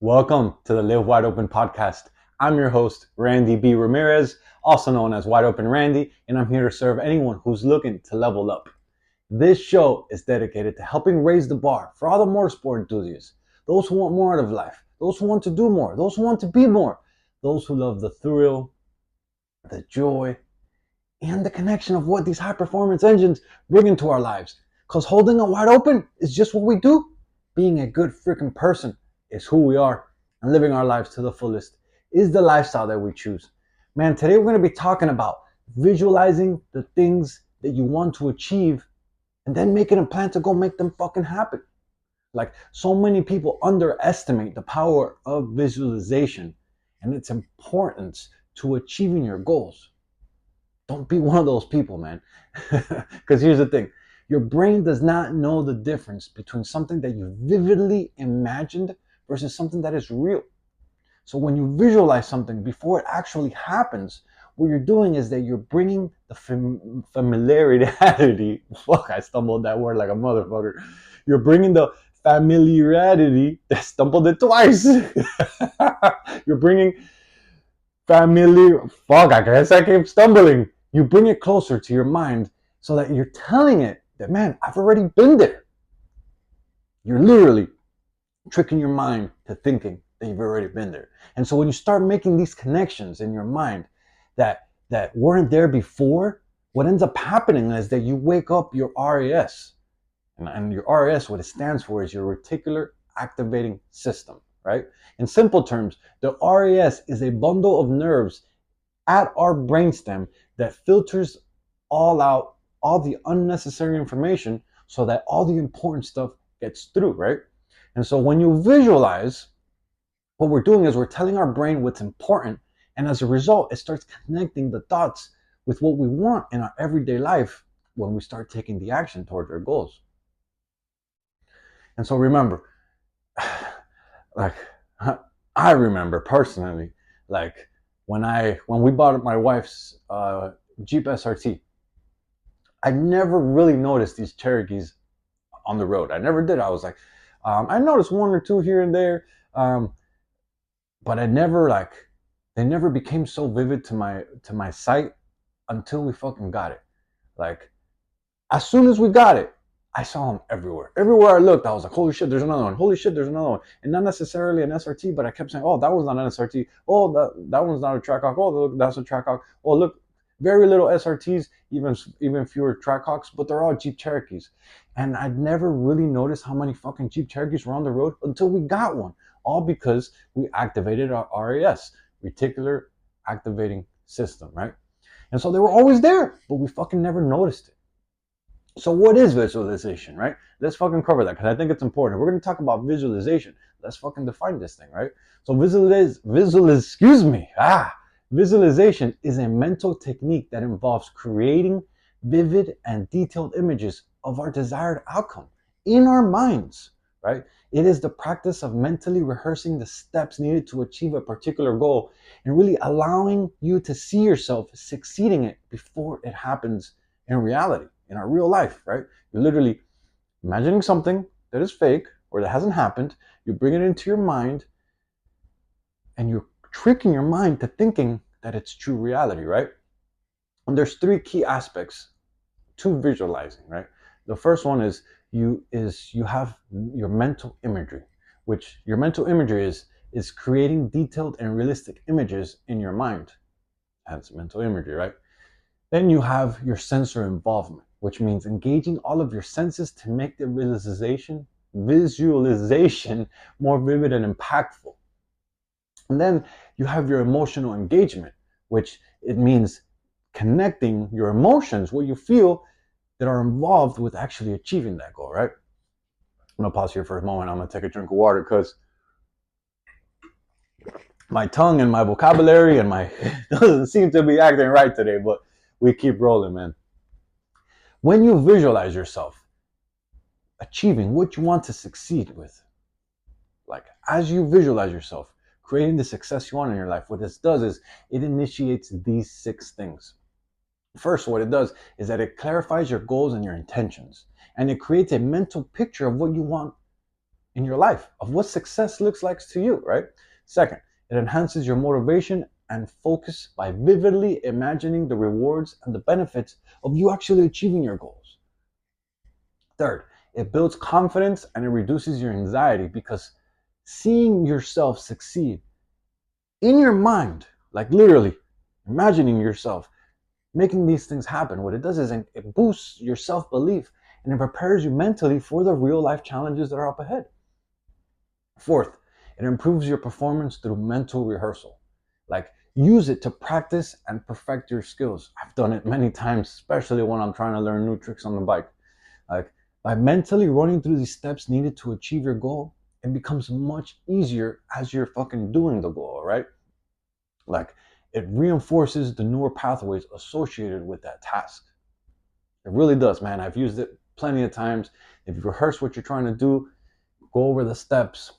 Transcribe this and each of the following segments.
Welcome to the Live Wide Open podcast. I'm your host, Randy B. Ramirez, also known as Wide Open Randy, and I'm here to serve anyone who's looking to level up. This show is dedicated to helping raise the bar for all the motorsport enthusiasts, those who want more out of life, those who want to do more, those who want to be more, those who love the thrill, the joy, and the connection of what these high performance engines bring into our lives. Because holding it wide open is just what we do. Being a good freaking person is who we are, and living our lives to the fullest is the lifestyle that we choose. Man, today we're going to be talking about visualizing the things that you want to achieve and then making a plan to go make them fucking happen. Like, so many people underestimate the power of visualization and its importance to achieving your goals. Don't be one of those people, man. Because here's the thing. Your brain does not know the difference between something that you vividly imagined versus something that is real. So when you visualize something before it actually happens, what you're doing is that you're bringing the familiarity. Fuck, I stumbled that word like a motherfucker. You're bringing the familiarity. I stumbled it twice. You're bringing fuck, I guess I keep stumbling. You bring it closer to your mind so that you're telling it that, man, I've already been there. You're literally tricking your mind to thinking that you've already been there. And so when you start making these connections in your mind that weren't there before, what ends up happening is that you wake up your RAS. And your RAS, what it stands for, is your reticular activating system, right? In simple terms, the RAS is a bundle of nerves at our brainstem that filters all the unnecessary information so that all the important stuff gets through, right? And so when you visualize, what we're doing is we're telling our brain what's important, and as a result, it starts connecting the dots with what we want in our everyday life when we start taking the action towards our goals. And so remember, like, I remember personally, like, when we bought my wife's Jeep SRT, I never really noticed these Cherokees on the road. I never did. I was like, I noticed one or two here and there, but they never became so vivid to my sight until we fucking got it. Like, as soon as we got it, I saw them everywhere. Everywhere I looked, I was like, holy shit, there's another one. Holy shit, there's another one. And not necessarily an SRT, but I kept saying, oh, that one's not an SRT. Oh, that one's not a Trackhawk. Oh, look, that's a Trackhawk. Oh, look, very little SRTs, even fewer Trackhawks, but they're all Jeep Cherokees. And I'd never really noticed how many fucking Jeep Cherokees were on the road until we got one. All because we activated our RAS, reticular activating system, right? And so they were always there, but we fucking never noticed it. So what is visualization, right? Let's fucking cover that because I think it's important. We're going to talk about visualization. Let's fucking define this thing, right? So visualization is a mental technique that involves creating vivid and detailed images of our desired outcome in our minds, right? It is the practice of mentally rehearsing the steps needed to achieve a particular goal and really allowing you to see yourself succeeding it before it happens in reality. In our real life, right? You're literally imagining something that is fake or that hasn't happened. You bring it into your mind and you're tricking your mind to thinking that it's true reality, right? And there's three key aspects to visualizing, right? The first one is you have your mental imagery, which your mental imagery is creating detailed and realistic images in your mind. That's mental imagery, right? Then you have your sensor involvement, which means engaging all of your senses to make the visualization more vivid and impactful. And then you have your emotional engagement, which it means connecting your emotions, what you feel, that are involved with actually achieving that goal, right? I'm gonna pause here for a moment. I'm gonna take a drink of water because my tongue and my vocabulary and my doesn't seem to be acting right today, but we keep rolling, man. When you visualize yourself achieving what you want to succeed with, like as you visualize yourself creating the success you want in your life, what this does is it initiates these 6 things. First, what it does is that it clarifies your goals and your intentions, and it creates a mental picture of what you want in your life of what success looks like to you, right? Second, it enhances your motivation and focus by vividly imagining the rewards and the benefits of you actually achieving your goals. Third, it builds confidence and it reduces your anxiety because seeing yourself succeed in your mind, like literally imagining yourself making these things happen, what it does is it boosts your self belief and it prepares you mentally for the real life challenges that are up ahead. Fourth, it improves your performance through mental rehearsal. Like, use it to practice and perfect your skills. I've done it many times, especially when I'm trying to learn new tricks on the bike. Like, by mentally running through these steps needed to achieve your goal, it becomes much easier as you're fucking doing the goal, right? Like, it reinforces the neural pathways associated with that task. It really does, man. I've used it plenty of times. If you rehearse what you're trying to do, go over the steps,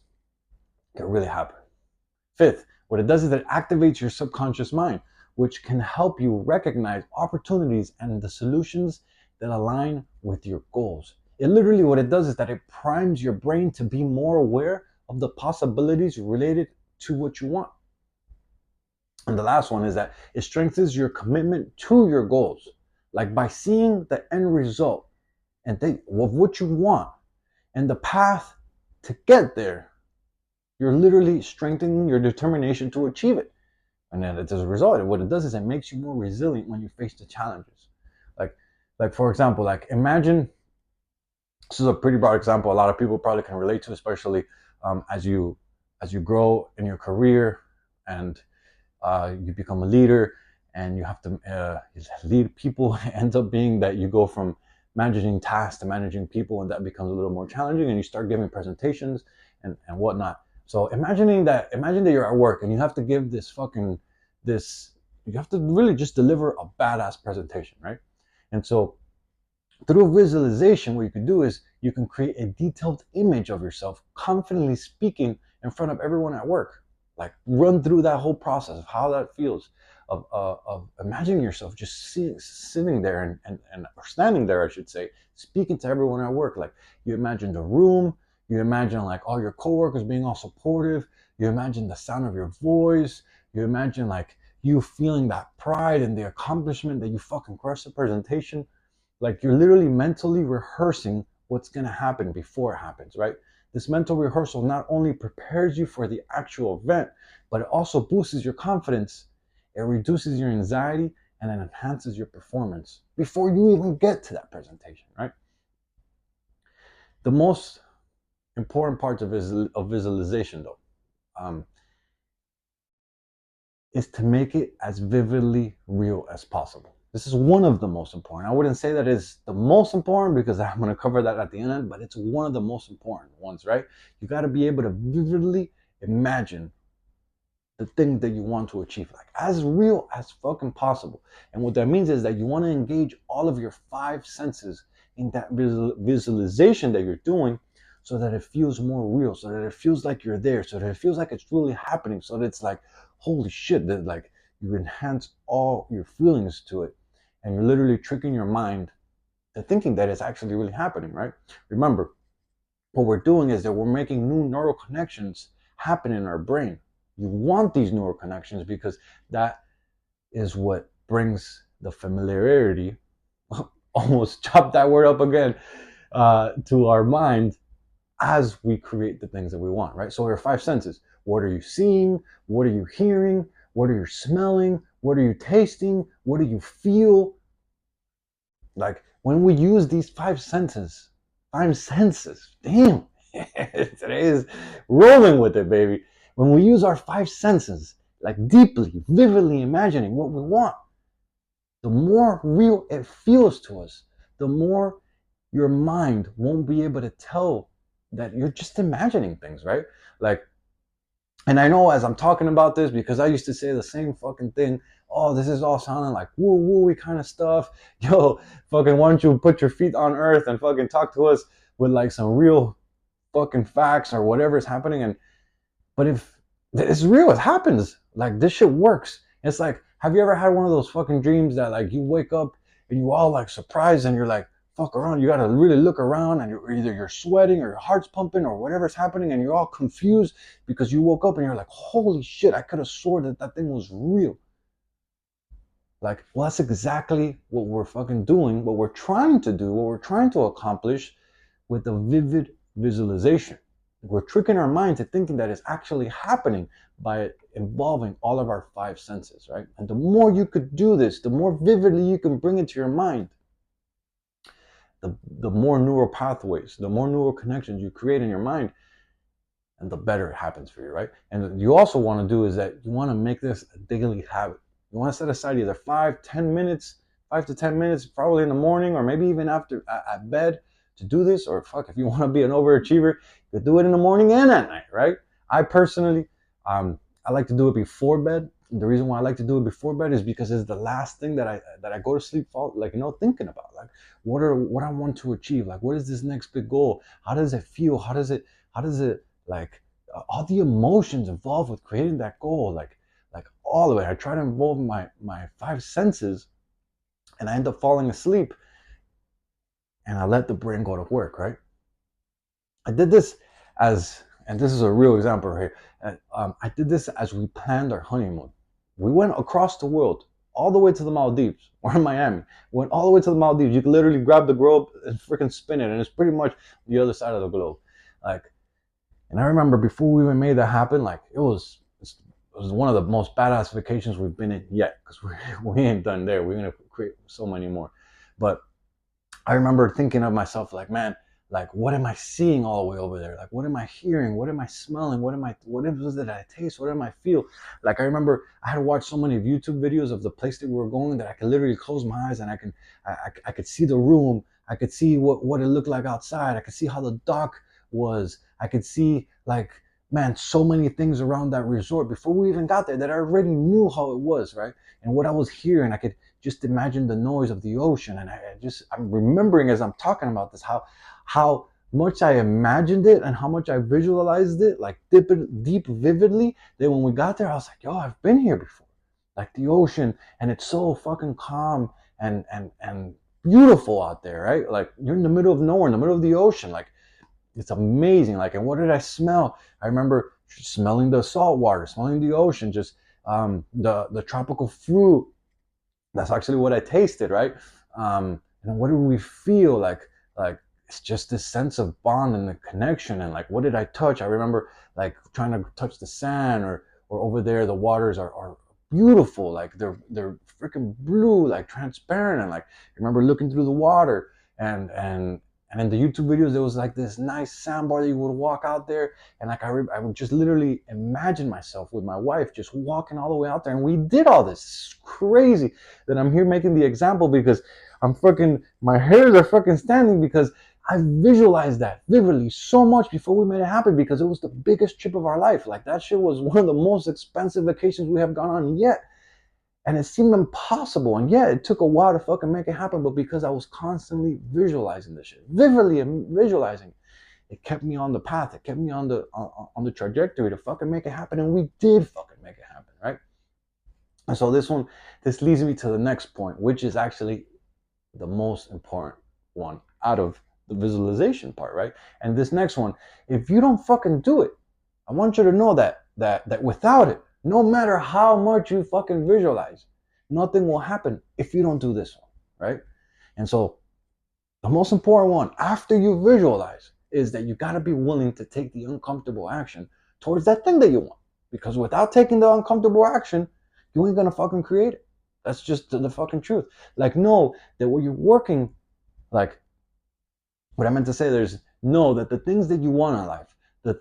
it can really happen. Fifth, what it does is it activates your subconscious mind, which can help you recognize opportunities and the solutions that align with your goals. It literally, what it does is that it primes your brain to be more aware of the possibilities related to what you want. And the last one is that it strengthens your commitment to your goals. Like, by seeing the end result and of what you want and the path to get there, you're literally strengthening your determination to achieve it. And then as a result, what it does is it makes you more resilient when you face the challenges. Like, for example, like imagine, this is a pretty broad example. A lot of people probably can relate to, especially as you grow in your career and you become a leader and you have to lead people. It ends up being that you go from managing tasks to managing people, and that becomes a little more challenging, and you start giving presentations and whatnot. So imagine that you're at work and you have to give you have to really just deliver a badass presentation, right? And so through visualization, what you can do is you can create a detailed image of yourself confidently speaking in front of everyone at work. Like, run through that whole process of how that feels, of imagining yourself just sitting there or standing there, I should say, speaking to everyone at work. Like, you imagine the room, you imagine like all your coworkers being all supportive, you imagine the sound of your voice, you imagine like you feeling that pride and the accomplishment that you fucking crushed the presentation. Like, you're literally mentally rehearsing what's going to happen before it happens, right? This mental rehearsal not only prepares you for the actual event, but it also boosts your confidence. It reduces your anxiety and it enhances your performance before you even get to that presentation, right? The most important parts of visualization, though, is to make it as vividly real as possible. This is one of the most important. I wouldn't say that is the most important because I'm going to cover that at the end, but it's one of the most important ones, right? You got to be able to vividly imagine the thing that you want to achieve, like as real as fucking possible. And what that means is that you want to engage all of your five senses in that visualization that you're doing so that it feels more real, so that it feels like you're there, so that it feels like it's really happening, so that it's like, holy shit, that like you enhance all your feelings to it. And you're literally tricking your mind to thinking that it's actually really happening, right? Remember, what we're doing is that we're making new neural connections happen in our brain. You want these neural connections because that is what brings the familiarity, almost chop that word up again, to our mind as we create the things that we want, right? So our five senses. What are you seeing? What are you hearing? What are you smelling? What are you tasting? What do you feel? Like, when we use these five senses, damn, today is rolling with it, baby. When we use our five senses, like deeply, vividly imagining what we want, the more real it feels to us, the more your mind won't be able to tell that you're just imagining things, right? Like, and I know as I'm talking about this, because I used to say the same fucking thing. Oh, this is all sounding like woo woo kind of stuff. Yo, fucking, why don't you put your feet on earth and fucking talk to us with like some real fucking facts or whatever is happening? And but if it's real, it happens. Like, this shit works. It's like, have you ever had one of those fucking dreams that like you wake up and you all like surprised and you're like, fuck around. You gotta really look around, and either you're sweating or your heart's pumping or whatever's happening, and you're all confused because you woke up and you're like, holy shit, I could have swore that that thing was real. Like, well, that's exactly what we're fucking doing, what we're trying to do, what we're trying to accomplish with a vivid visualization. We're tricking our mind to thinking that it's actually happening by involving all of our five senses, right? And the more you could do this, the more vividly you can bring it to your mind, the more neural pathways, the more neural connections you create in your mind, and the better it happens for you, right? And you also want to do is that you want to make this a daily habit. You want to set aside either 5 to 10 minutes, probably in the morning or maybe even after at bed to do this. Or fuck, if you want to be an overachiever, you could do it in the morning and at night, right? I personally, I like to do it before bed. The reason why I like to do it before bed is because it's the last thing that I go to sleep, like, thinking about, like, what I want to achieve, like, what is this next big goal? How does it feel? How does it like, all the emotions involved with creating that goal, like all of it. I try to involve my five senses, and I end up falling asleep, and I let the brain go to work, right? I did this and this is a real example right here. I did this as we planned our honeymoon. We went across the world, all the way to the Maldives, or in Miami. We went all the way to the Maldives. You can literally grab the globe and freaking spin it, and it's pretty much the other side of the globe. Like, and I remember before we even made that happen, like, it was one of the most badass vacations we've been in yet, because we ain't done there. We're gonna create so many more. But I remember thinking of myself like, man, like, what am I seeing all the way over there? Like, what am I hearing? What am I smelling? What is it that I taste? What am I feel? Like, I remember I had watched so many YouTube videos of the place that we were going that I could literally close my eyes and I could see the room. I could see what it looked like outside. I could see how the dock was. I could see, like, man, so many things around that resort before we even got there that I already knew how it was, right? And what I was hearing, I could just imagine the noise of the ocean. And I'm remembering as I'm talking about this, how much I imagined it and how much I visualized it, like deep vividly, that when we got there, I was like, yo, I've been here before. Like, the ocean, and it's so fucking calm and beautiful out there, right? Like, you're in the middle of nowhere, in the middle of the ocean. Like, it's amazing. Like, and what did I smell? I remember smelling the salt water, smelling the ocean, just the tropical fruit. That's actually what I tasted, right? And what did we feel like? Like, it's just this sense of bond and the connection. And like, what did I touch? I remember like trying to touch the sand, or over there the waters are beautiful. Like, they're freaking blue, like transparent. And like, I remember looking through the water, and in the YouTube videos, there was like this nice sandbar that you would walk out there. And like, I would just literally imagine myself with my wife just walking all the way out there. And we did all this. It's crazy that I'm here making the example, because my hairs are fucking standing, because I visualized that vividly so much before we made it happen, because it was the biggest trip of our life. Like, that shit was one of the most expensive vacations we have gone on yet. And it seemed impossible. And yeah, it took a while to fucking make it happen. But because I was constantly visualizing this shit, vividly visualizing, it kept me on the path. It kept me on the trajectory to fucking make it happen. And we did fucking make it happen, right? And so this leads me to the next point, which is actually the most important one out of the visualization part, right? And this next one, if you don't fucking do it, I want you to know that without it, no matter how much you fucking visualize, nothing will happen if you don't do this one, right? And so the most important one after you visualize is that you got to be willing to take the uncomfortable action towards that thing that you want. Because without taking the uncomfortable action, you ain't gonna fucking create it. That's just the fucking truth. Like, know that what you're working, like, what I meant to say, know that the things that you want in life, the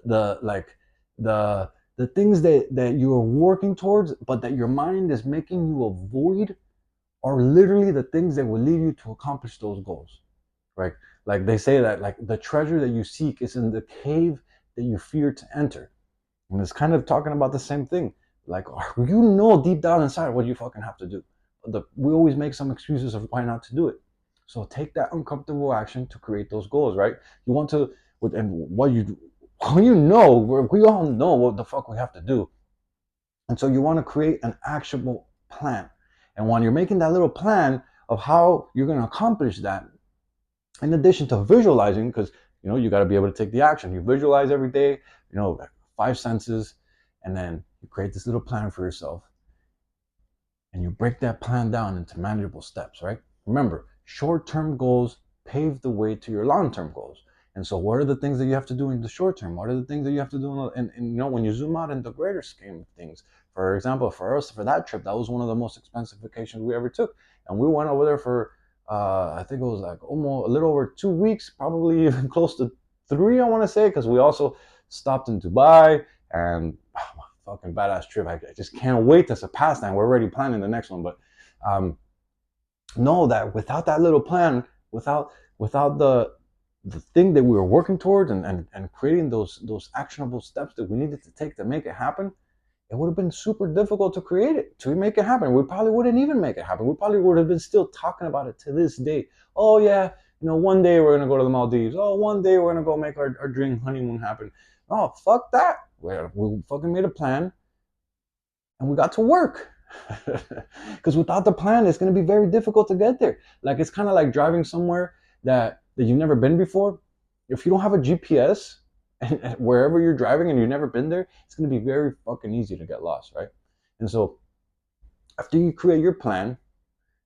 things that you are working towards, but that your mind is making you avoid, are literally the things that will lead you to accomplish those goals, right? Like, they say that, like, the treasure that you seek is in the cave that you fear to enter. And it's kind of talking about the same thing. Like, you know deep down inside what you fucking have to do. We always make some excuses of why not to do it. So take that uncomfortable action to create those goals, right? You want to, and what you know, we all know what the fuck we have to do. And so you want to create an actionable plan. And when you're making that little plan of how you're going to accomplish that, in addition to visualizing, because you got to be able to take the action. You visualize every day, 5 senses, and then you create this little plan for yourself, and you break that plan down into manageable steps, right? Remember, short-term goals pave the way to your long-term goals. And so what are the things that you have to do in the short term? What are the things that you have to do when you zoom out in the greater scheme of things? For example, for us, for that trip, that was one of the most expensive vacations we ever took. And we went over there for, I think it was like almost a little over 2 weeks, probably even close to 3, I want to say, because we also stopped in Dubai and fucking badass trip. I just can't wait to surpass that. And we're already planning the next one. But know that without that little plan, without the thing that we were working towards and creating those actionable steps that we needed to take to make it happen, it would have been super difficult to create it, to make it happen. We probably wouldn't even make it happen. We probably would have been still talking about it to this day. Oh yeah, one day we're gonna go to the Maldives. Oh, one day we're gonna go make our dream honeymoon happen. Oh, fuck that. We fucking made a plan and we got to work. Because without the plan, it's going to be very difficult to get there. Like, it's kind of like driving somewhere that you've never been before. If you don't have a GPS and wherever you're driving and you've never been there, it's going to be very fucking easy to get lost, right? And so after you create your plan,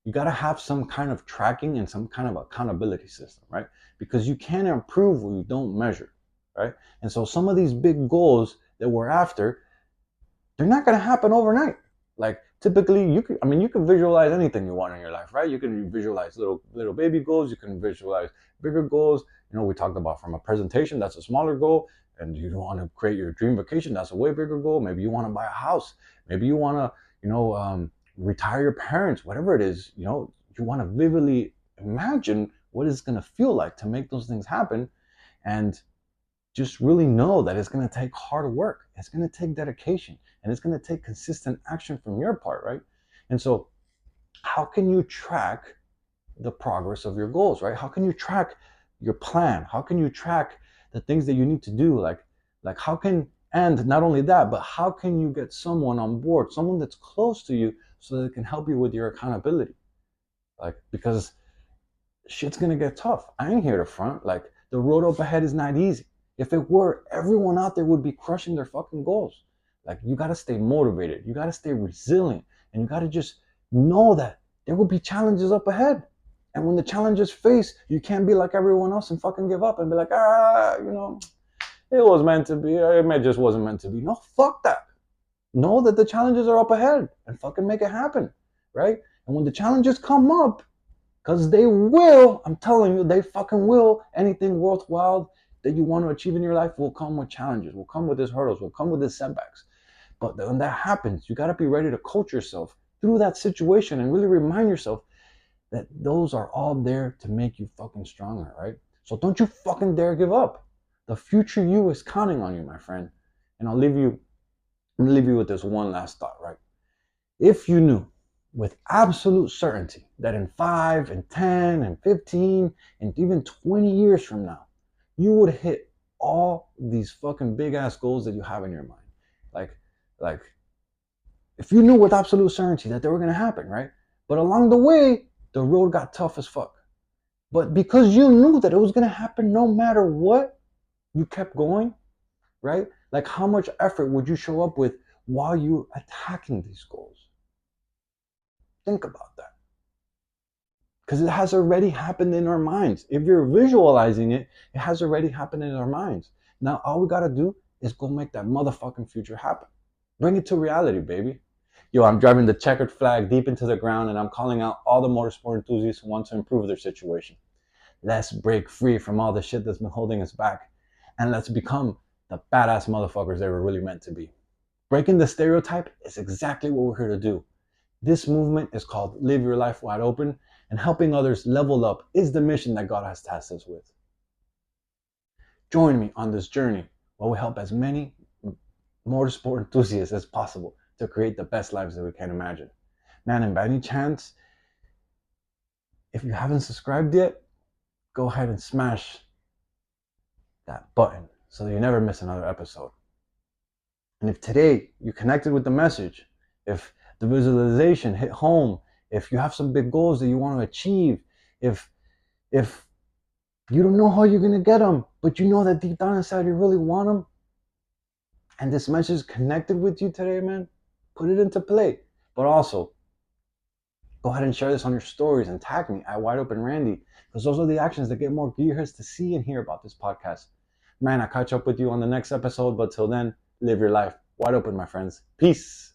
you got to have some kind of tracking and some kind of accountability system, right? Because you can't improve what you don't measure, right? And so some of these big goals that we're after, they're not going to happen overnight. Like, typically, you can visualize anything you want in your life, right? You can visualize little baby goals. You can visualize bigger goals. We talked about from a presentation, that's a smaller goal. And you want to create your dream vacation, that's a way bigger goal. Maybe you want to buy a house. Maybe you want to, retire your parents, whatever it is. You want to vividly imagine what it's going to feel like to make those things happen. And just really know that it's going to take hard work. It's going to take dedication, and it's going to take consistent action from your part, right? And so how can you track the progress of your goals, right? How can you track your plan? How can you track the things that you need to do? And not only that, but how can you get someone on board, someone that's close to you, so that it can help you with your accountability? Because shit's going to get tough. I ain't here to front. The road up ahead is not easy. If it were, everyone out there would be crushing their fucking goals. You got to stay motivated. You got to stay resilient. And you got to just know that there will be challenges up ahead. And when the challenges face, you can't be like everyone else and fucking give up and be like, it was meant to be. It just wasn't meant to be. No, fuck that. Know that the challenges are up ahead and fucking make it happen, right? And when the challenges come up, because they will, I'm telling you, they fucking will. Anything worthwhile that you want to achieve in your life will come with challenges, will come with these hurdles, will come with these setbacks. But when that happens, you got to be ready to coach yourself through that situation and really remind yourself that those are all there to make you fucking stronger, right? So don't you fucking dare give up. The future you is counting on you, my friend. And I'm gonna leave you with this one last thought, right? If you knew with absolute certainty that in 5 and 10 and 15 and even 20 years from now, you would hit all these fucking big ass goals that you have in your mind. Like if you knew with absolute certainty that they were gonna happen, right? But along the way, the road got tough as fuck. But because you knew that it was gonna happen no matter what, you kept going, right? How much effort would you show up with while you're attacking these goals? Think about that. Because it has already happened in our minds. If you're visualizing it, it has already happened in our minds. Now, all we got to do is go make that motherfucking future happen. Bring it to reality, baby. Yo, I'm driving the checkered flag deep into the ground, and I'm calling out all the motorsport enthusiasts who want to improve their situation. Let's break free from all the shit that's been holding us back, and let's become the badass motherfuckers they were really meant to be. Breaking the stereotype is exactly what we're here to do. This movement is called Live Your Life Wide Open, and helping others level up is the mission that God has tasked us with. Join me on this journey while we help as many motorsport enthusiasts as possible to create the best lives that we can imagine. Man, and by any chance, if you haven't subscribed yet, go ahead and smash that button so that you never miss another episode. And if today you connected with the message, if the visualization hit home, if you have some big goals that you want to achieve, if You don't know how you're going to get them, but you know that deep down inside you really want them. And this message connected with you today, man. Put it into play. But also, go ahead and share this on your stories and tag me at Wide Open Randy, because those are the actions that get more gearheads to see and hear about this podcast. Man, I'll catch up with you on the next episode, but till then, live your life wide open, my friends. Peace.